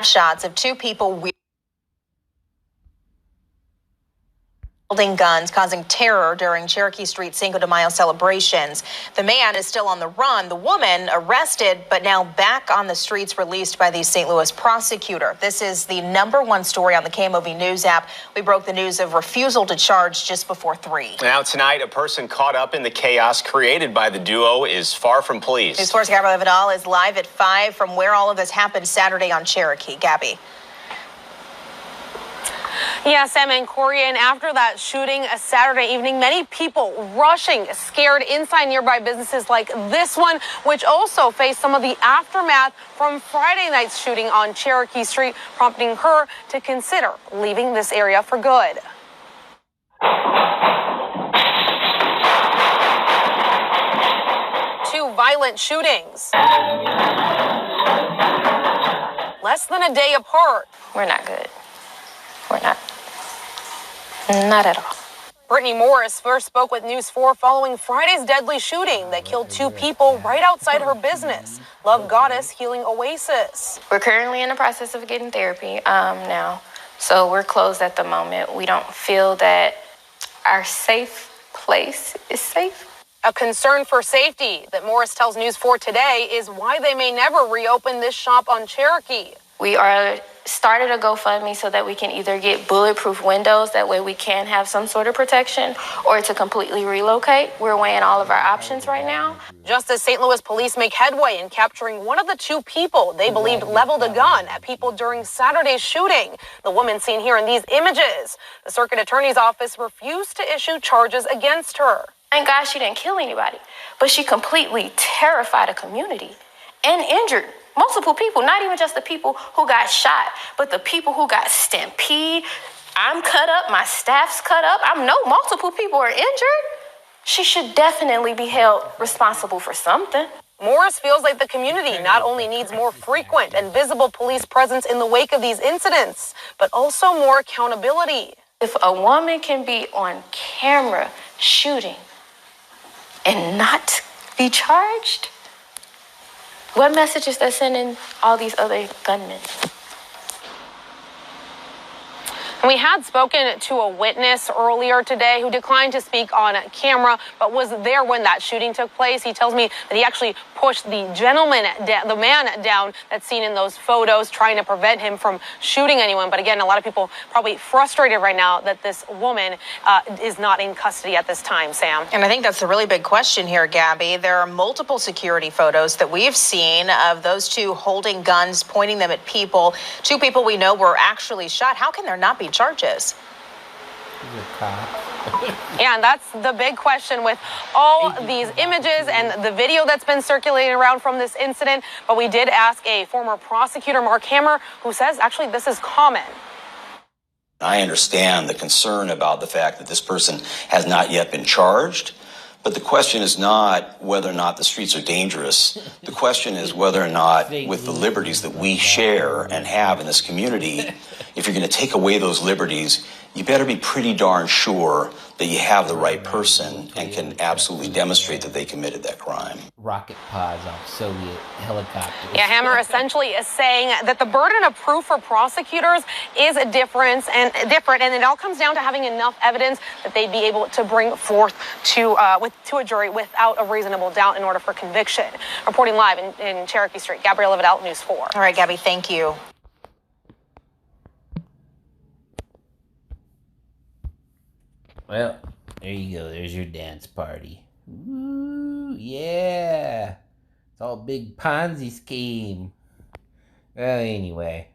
Shots of two people wielding guns, causing terror during Cherokee Street Cinco de Mayo celebrations. The man is still on the run. The woman arrested, but now back on the streets, released by the St. Louis prosecutor. This is the #1 story on the KMOV News app. We broke the news of refusal to charge just before 3. Now tonight, a person caught up in the chaos created by the duo is far from pleased. News 4's Gabrielle Vidal is live at 5 from where all of this happened Saturday on Cherokee. Gabby. Yeah, Sam and Corey, and after that shooting Saturday evening, many people rushing, scared inside nearby businesses like this one, which also faced some of the aftermath from Friday night's shooting on Cherokee Street, prompting her to consider leaving this area for good. Two violent shootings, less than a day apart. We're not good. We're not. Not at all. Brittany Morris first spoke with News 4 following Friday's deadly shooting that killed 2 people right outside her business, Love Goddess Healing Oasis. We're currently in the process of getting therapy now, so we're closed at the moment. We don't feel that our safe place is safe. A concern for safety that Morris tells News 4 today is why they may never reopen this shop on Cherokee. We are started a GoFundMe so that we can either get bulletproof windows, that way we can have some sort of protection, or to completely relocate. We're weighing all of our options right now. Just as St. Louis police make headway in capturing one of the 2 people they believed leveled a gun at people during Saturday's shooting, the woman seen here in these images. The circuit attorney's office refused to issue charges against her. Thank God she didn't kill anybody, but she completely terrified a community and injured multiple people, not even just the people who got shot, but the people who got stampede. I'm cut up, my staff's cut up. I know multiple people are injured. She should definitely be held responsible for something. Morris feels like the community not only needs more frequent and visible police presence in the wake of these incidents, but also more accountability. If a woman can be on camera shooting and not be charged, what message is that sending all these other gunmen? We had spoken to a witness earlier today who declined to speak on camera, but was there when that shooting took place. He tells me that he actually pushed the the man down that's seen in those photos, trying to prevent him from shooting anyone. But again, a lot of people probably frustrated right now that this woman is not in custody at this time, Sam. And I think that's the really big question here, Gabby. There are multiple security photos that we've seen of those 2 holding guns, pointing them at people. 2 people we know were actually shot. How can there not be charges? Yeah, and that's the big question with all these images and the video that's been circulating around from this incident. But we did ask a former prosecutor, Mark Hammer, who says actually this is common. I understand the concern about the fact that this person has not yet been charged. But the question is not whether or not the streets are dangerous. The question is whether or not, with the liberties that we share and have in this community, if you're going to take away those liberties, you better be pretty darn sure that you have the right person and can absolutely demonstrate that they committed that crime. Rocket pods off Soviet helicopters. Yeah, Hammer essentially is saying that the burden of proof for prosecutors is different, and it all comes down to having enough evidence that they'd be able to bring forth to a jury without a reasonable doubt in order for conviction. Reporting live in Cherokee Street, Gabrielle Vidal, News 4. All right, Gabby, thank you. Well, there you go. There's your dance party. Ooh, yeah. It's all a big Ponzi scheme. Well, anyway.